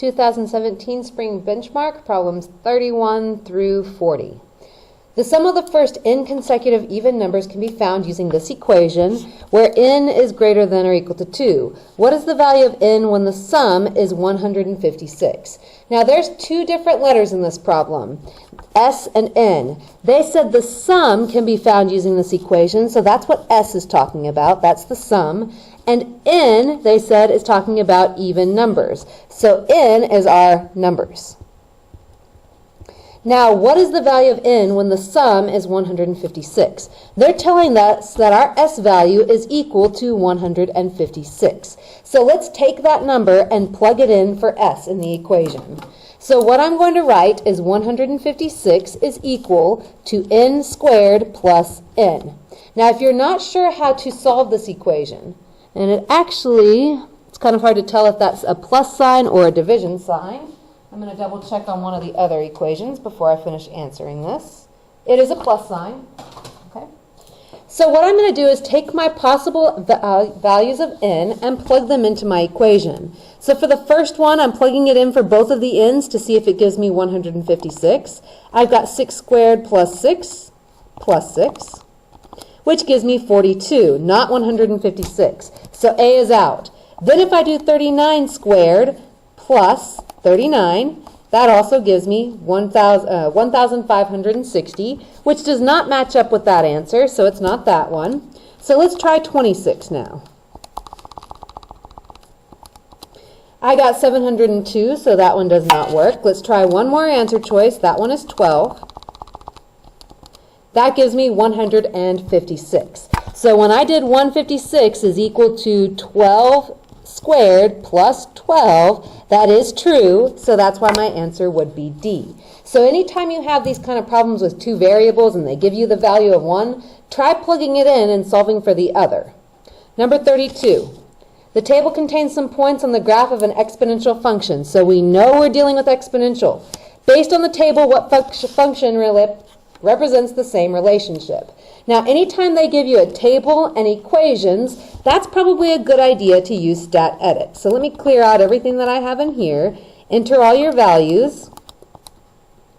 2017 Spring Benchmark, problems 31 through 40. The sum of the first n consecutive even numbers can be found using this equation, where n is greater than or equal to 2. What is the value of n when the sum is 156? Now there's two different letters in this problem, s and n. They said the sum can be found using this equation, so that's what s is talking about. That's the sum. And n, they said, is talking about even numbers. So n is our numbers. Now, what is the value of n when the sum is 156? They're telling us that our s value is equal to 156. So let's take that number and plug it in for s in the equation. So what I'm going to write is 156 is equal to n squared plus n. Now, if you're not sure how to solve this equation, and it's kind of hard to tell if that's a plus sign or a division sign. I'm going to double check on one of the other equations before I finish answering this. It is a plus sign. Okay. So what I'm going to do is take my possible values of n and plug them into my equation. So for the first one, I'm plugging it in for both of the n's to see if it gives me 156. I've got 6 squared plus 6, which gives me 42, not 156. So A is out. Then if I do 39 squared plus 39, that also gives me 1,560, which does not match up with that answer, so it's not that one. So let's try 26 now. I got 702, so that one does not work. Let's try one more answer choice. That one is 12. That gives me 156. So when I did 156 is equal to 12 squared plus 12, that is true, so that's why my answer would be D. So anytime you have these kind of problems with two variables and they give you the value of one, try plugging it in and solving for the other. Number 32. The table contains some points on the graph of an exponential function, so we know we're dealing with exponential. Based on the table, what function represents the same relationship? Now, anytime they give you a table and equations, that's probably a good idea to use stat edit. So let me clear out everything that I have in here. Enter all your values,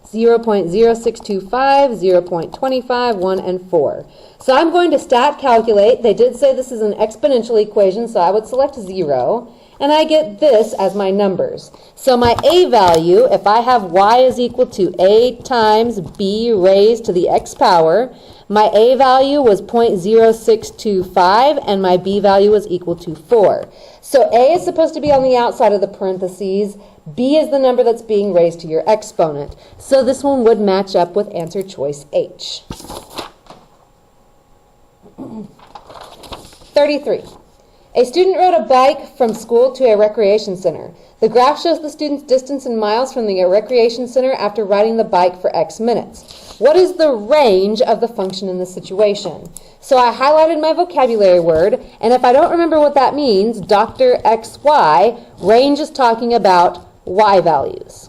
0.0625, 0.25, 1, and 4. So I'm going to stat calculate. They did say this is an exponential equation, so I would select 0. And I get this as my numbers. So my a value, if I have y is equal to a times b raised to the x power, my a value was 0.0625 and my b value was equal to 4. So a is supposed to be on the outside of the parentheses. B is the number that's being raised to your exponent. So this one would match up with answer choice H. 33. A student rode a bike from school to a recreation center. The graph shows the student's distance in miles from the recreation center after riding the bike for X minutes. What is the range of the function in this situation? So I highlighted my vocabulary word, and if I don't remember what that means, Dr. XY, range is talking about Y values.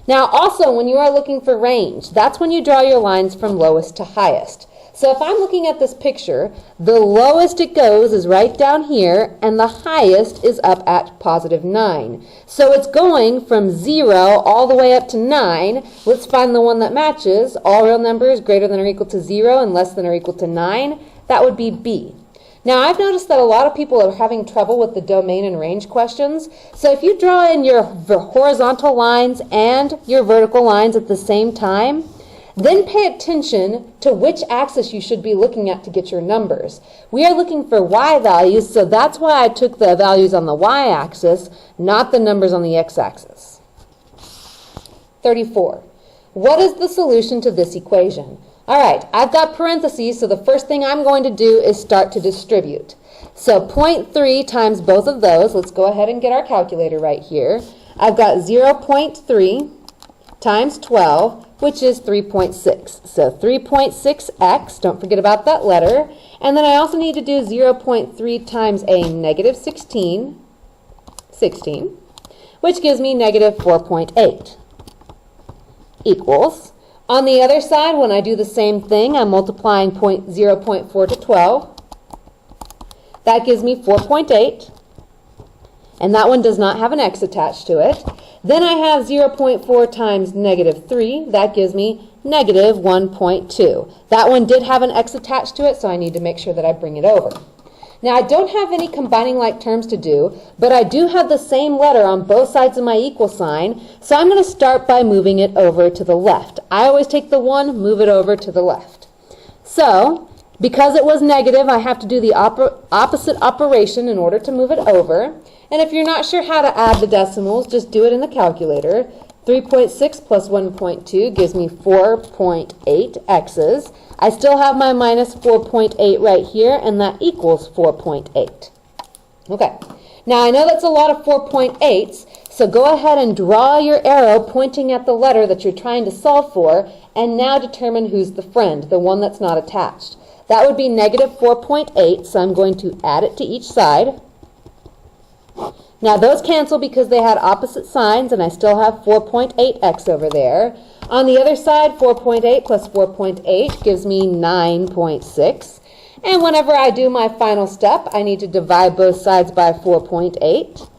Now also, when you are looking for range, that's when you draw your lines from lowest to highest. So if I'm looking at this picture, the lowest it goes is right down here, and the highest is up at +9. So it's going from 0 all the way up to 9. Let's find the one that matches. All real numbers greater than or equal to 0 and less than or equal to 9. That would be B. Now I've noticed that a lot of people are having trouble with the domain and range questions. So if you draw in your horizontal lines and your vertical lines at the same time, then pay attention to which axis you should be looking at to get your numbers. We are looking for y values, so that's why I took the values on the y-axis, not the numbers on the x-axis. 34. What is the solution to this equation? All right, I've got parentheses, so the first thing I'm going to do is start to distribute. So 0.3 times both of those. Let's go ahead and get our calculator right here. I've got 0.3 times 12, which is 3.6. So 3.6x, don't forget about that letter. And then I also need to do 0.3 times a negative 16, which gives me negative 4.8, equals. On the other side, when I do the same thing, I'm multiplying 0.4 to 12. That gives me 4.8. and that one does not have an x attached to it. Then I have 0.4 times negative 3. That gives me negative 1.2. That one did have an x attached to it, so I need to make sure that I bring it over. Now, I don't have any combining like terms to do, but I do have the same letter on both sides of my equal sign, so I'm going to start by moving it over to the left. I always take the 1, move it over to the left. So, because it was negative, I have to do the opposite operation in order to move it over. And if you're not sure how to add the decimals, just do it in the calculator. 3.6 plus 1.2 gives me 4.8 x's. I still have my minus 4.8 right here, and that equals 4.8. Okay, now I know that's a lot of 4.8s, so go ahead and draw your arrow pointing at the letter that you're trying to solve for, and now determine who's the friend, the one that's not attached. That would be negative 4.8, so I'm going to add it to each side. Now those cancel because they had opposite signs, and I still have 4.8x over there. On the other side, 4.8 plus 4.8 gives me 9.6. And whenever I do my final step, I need to divide both sides by 4.8.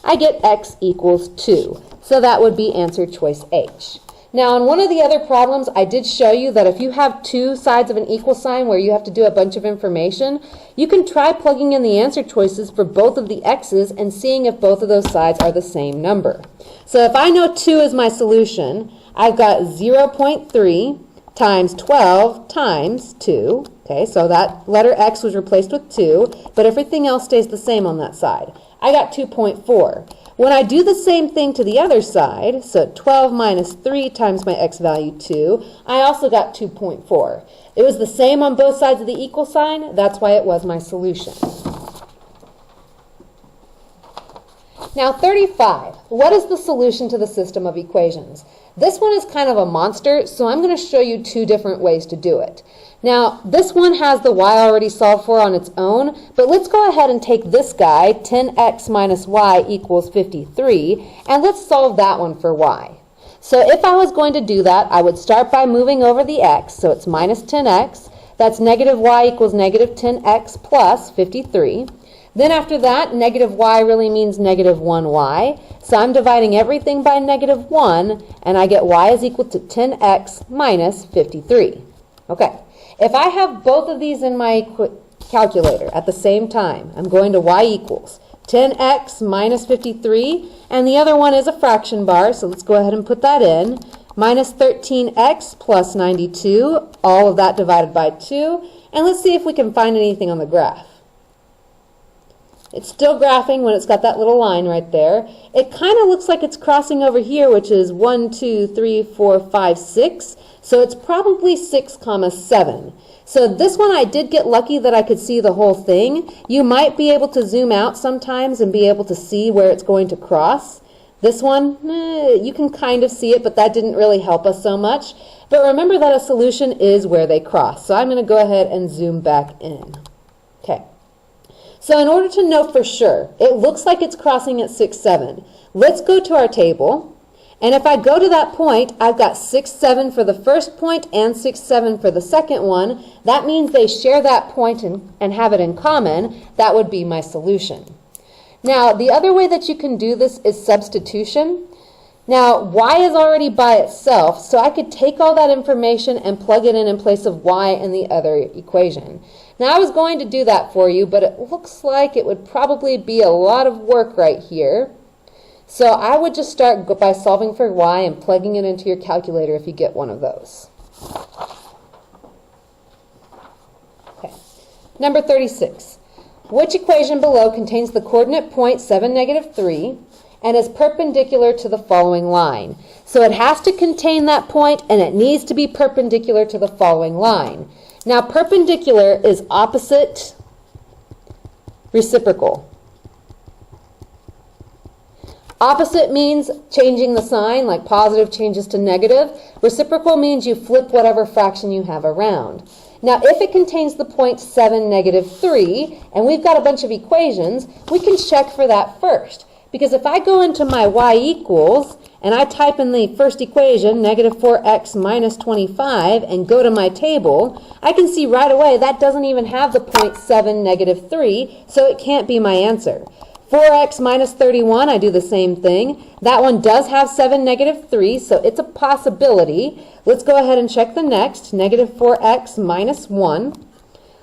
I get x equals 2. So that would be answer choice H. Now, on one of the other problems, I did show you that if you have two sides of an equal sign where you have to do a bunch of information, you can try plugging in the answer choices for both of the x's and seeing if both of those sides are the same number. So if I know 2 is my solution, I've got 0.3 times 12 times 2. Okay, so that letter x was replaced with 2, but everything else stays the same on that side. I got 2.4. When I do the same thing to the other side, so 12 minus 3 times my x value 2, I also got 2.4. It was the same on both sides of the equal sign, that's why it was my solution. Now 35, what is the solution to the system of equations? This one is kind of a monster, so I'm going to show you two different ways to do it. Now, this one has the y already solved for on its own, but let's go ahead and take this guy, 10x minus y equals 53, and let's solve that one for y. So if I was going to do that, I would start by moving over the x, so it's minus 10x. That's negative y equals negative 10x plus 53. Then after that, negative y really means negative 1y. So I'm dividing everything by negative 1, and I get y is equal to 10x minus 53. Okay. If I have both of these in my calculator at the same time, I'm going to y equals 10x minus 53, and the other one is a fraction bar, so let's go ahead and put that in. Minus 13x plus 92, all of that divided by 2, and let's see if we can find anything on the graph. It's still graphing when it's got that little line right there. It kind of looks like it's crossing over here, which is 1, 2, 3, 4, 5, 6. So it's probably 6, 7. So this one I did get lucky that I could see the whole thing. You might be able to zoom out sometimes and be able to see where it's going to cross. This one, you can kind of see it, but that didn't really help us so much. But remember that a solution is where they cross. So I'm going to go ahead and zoom back in. Okay. So in order to know for sure, it looks like it's crossing at 6, 7. Let's go to our table. And if I go to that point, I've got 6, 7 for the first point and 6, 7 for the second one. That means they share that point and have it in common. That would be my solution. Now, the other way that you can do this is substitution. Now, y is already by itself, so I could take all that information and plug it in place of y in the other equation. Now, I was going to do that for you, but it looks like it would probably be a lot of work right here. So I would just start by solving for y and plugging it into your calculator if you get one of those. Okay. Number 36. Which equation below contains the coordinate point 7, negative 3 and is perpendicular to the following line? So it has to contain that point and it needs to be perpendicular to the following line. Now perpendicular is opposite reciprocal. Opposite means changing the sign, like positive changes to negative. Reciprocal means you flip whatever fraction you have around. Now, if it contains the point 7, negative 3, and we've got a bunch of equations, we can check for that first. Because if I go into my y equals, and I type in the first equation, negative 4x minus 25, and go to my table, I can see right away that doesn't even have the point 7, negative 3, so it can't be my answer. 4x minus 31, I do the same thing. That one does have 7, negative 3, so it's a possibility. Let's go ahead and check the next, negative 4x minus 1.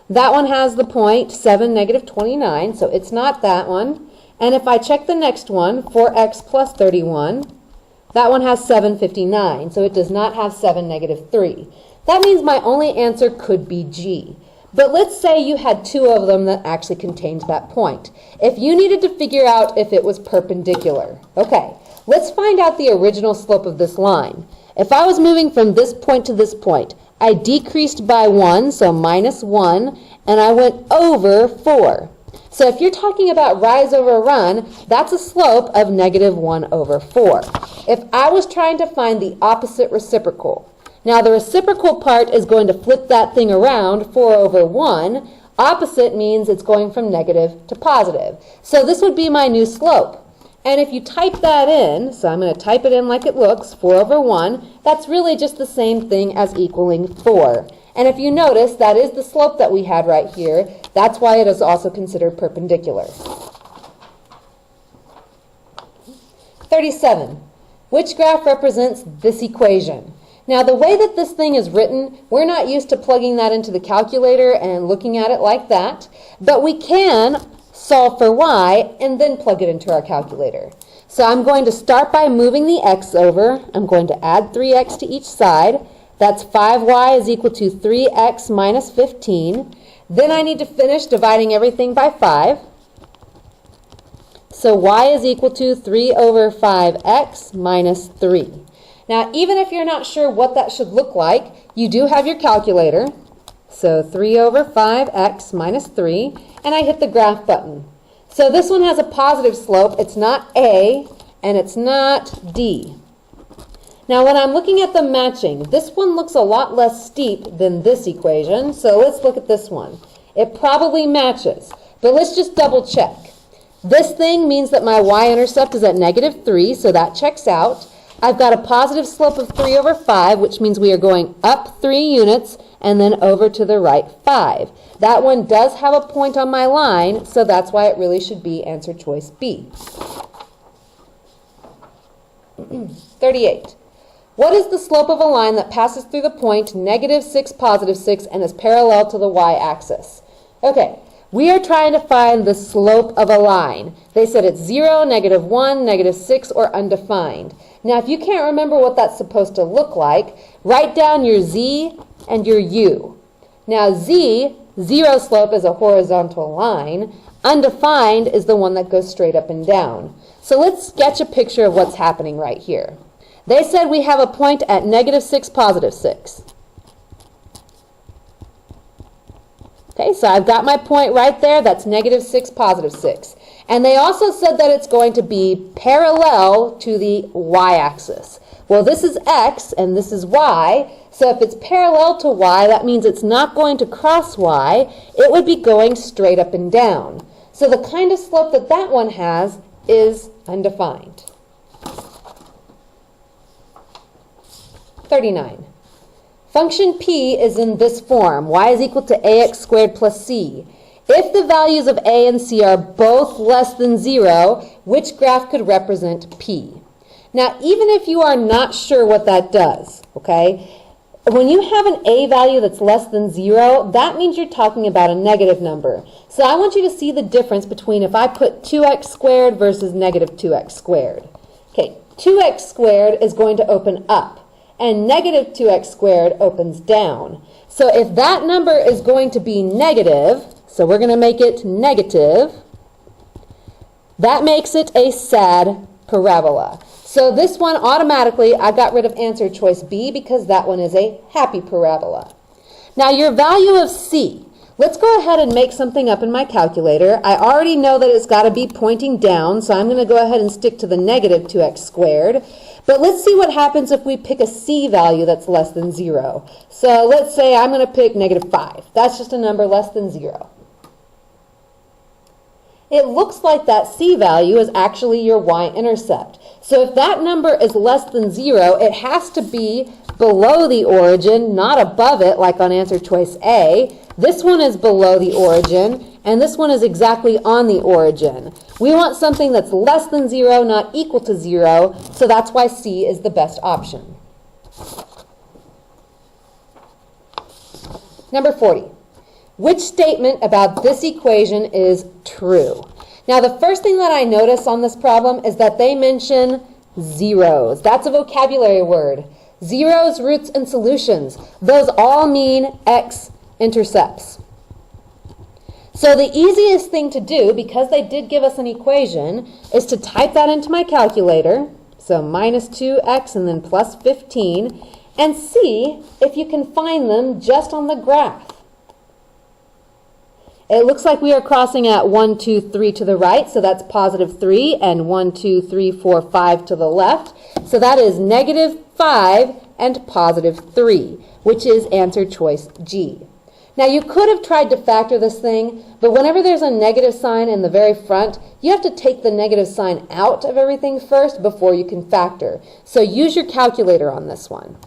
That one has the point 7, negative 29, so it's not that one. And if I check the next one, 4x plus 31, that one has 759, so it does not have 7, negative 3. That means my only answer could be G. But let's say you had two of them that actually contained that point. If you needed to figure out if it was perpendicular, okay, let's find out the original slope of this line. If I was moving from this point to this point, I decreased by 1, so minus 1, and I went over 4. So if you're talking about rise over run, that's a slope of negative 1 over 4. If I was trying to find the opposite reciprocal, now the reciprocal part is going to flip that thing around, 4 over 1. Opposite means it's going from negative to positive. So this would be my new slope. And if you type that in, so I'm going to type it in like it looks, 4 over 1, that's really just the same thing as equaling 4. And if you notice, that is the slope that we had right here. That's why it is also considered perpendicular. 37. Which graph represents this equation? Now, the way that this thing is written, we're not used to plugging that into the calculator and looking at it like that, but we can solve for y and then plug it into our calculator. So I'm going to start by moving the x over. I'm going to add 3x to each side. That's 5y is equal to 3x minus 15. Then I need to finish dividing everything by 5. So y is equal to 3 over 5x minus 3. Now, even if you're not sure what that should look like, you do have your calculator. So 3 over 5x minus 3, and I hit the graph button. So this one has a positive slope. It's not A, and it's not D. Now, when I'm looking at the matching, this one looks a lot less steep than this equation, so let's look at this one. It probably matches, but let's just double check. This thing means that my y-intercept is at negative 3, so that checks out. I've got a positive slope of 3 over 5, which means we are going up 3 units and then over to the right 5. That one does have a point on my line, so that's why it really should be answer choice B. 38. What is the slope of a line that passes through the point negative 6, positive 6, and is parallel to the y-axis? Okay. We are trying to find the slope of a line. They said it's 0, negative 1, negative 6, or undefined. Now, if you can't remember what that's supposed to look like, write down your z and your u. Now, z, 0 slope, is a horizontal line. Undefined is the one that goes straight up and down. So let's sketch a picture of what's happening right here. They said we have a point at negative 6, positive 6. Okay, so I've got my point right there. That's negative 6, positive 6. And they also said that it's going to be parallel to the y-axis. Well, this is x and this is y. So if it's parallel to y, that means it's not going to cross y. It would be going straight up and down. So the kind of slope that that one has is undefined. 39. Function p is in this form. Y is equal to ax squared plus c. If the values of a and c are both less than 0, which graph could represent p? Now, even if you are not sure what that does, okay, when you have an a value that's less than 0, that means you're talking about a negative number. So I want you to see the difference between if I put 2x squared versus negative 2x squared. Okay, 2x squared is going to open up, and negative 2x squared opens down. So if that number is going to be negative, so we're going to make it negative, that makes it a sad parabola. So this one automatically, I got rid of answer choice B because that one is a happy parabola. Now your value of C, let's go ahead and make something up in my calculator. I already know that it's got to be pointing down, so I'm going to go ahead and stick to the negative 2x squared. But let's see what happens if we pick a C value that's less than 0. So let's say I'm going to pick negative 5. That's just a number less than 0. It looks like that C value is actually your y-intercept. So if that number is less than 0, it has to be below the origin, not above it, like on answer choice A. This one is below the origin, and this one is exactly on the origin. We want something that's less than 0, not equal to 0, so that's why C is the best option. Number 40. Which statement about this equation is true? Now, the first thing that I notice on this problem is that they mention zeros. That's a vocabulary word. Zeros, roots, and solutions. Those all mean x-intercepts. So the easiest thing to do, because they did give us an equation, is to type that into my calculator, so minus 2x and then plus 15, and see if you can find them just on the graph. It looks like we are crossing at 1, 2, 3 to the right, so that's positive 3, and 1, 2, 3, 4, 5 to the left. So that is negative 5 and positive 3, which is answer choice G. Now, you could have tried to factor this thing, but whenever there's a negative sign in the very front, you have to take the negative sign out of everything first before you can factor. So use your calculator on this one.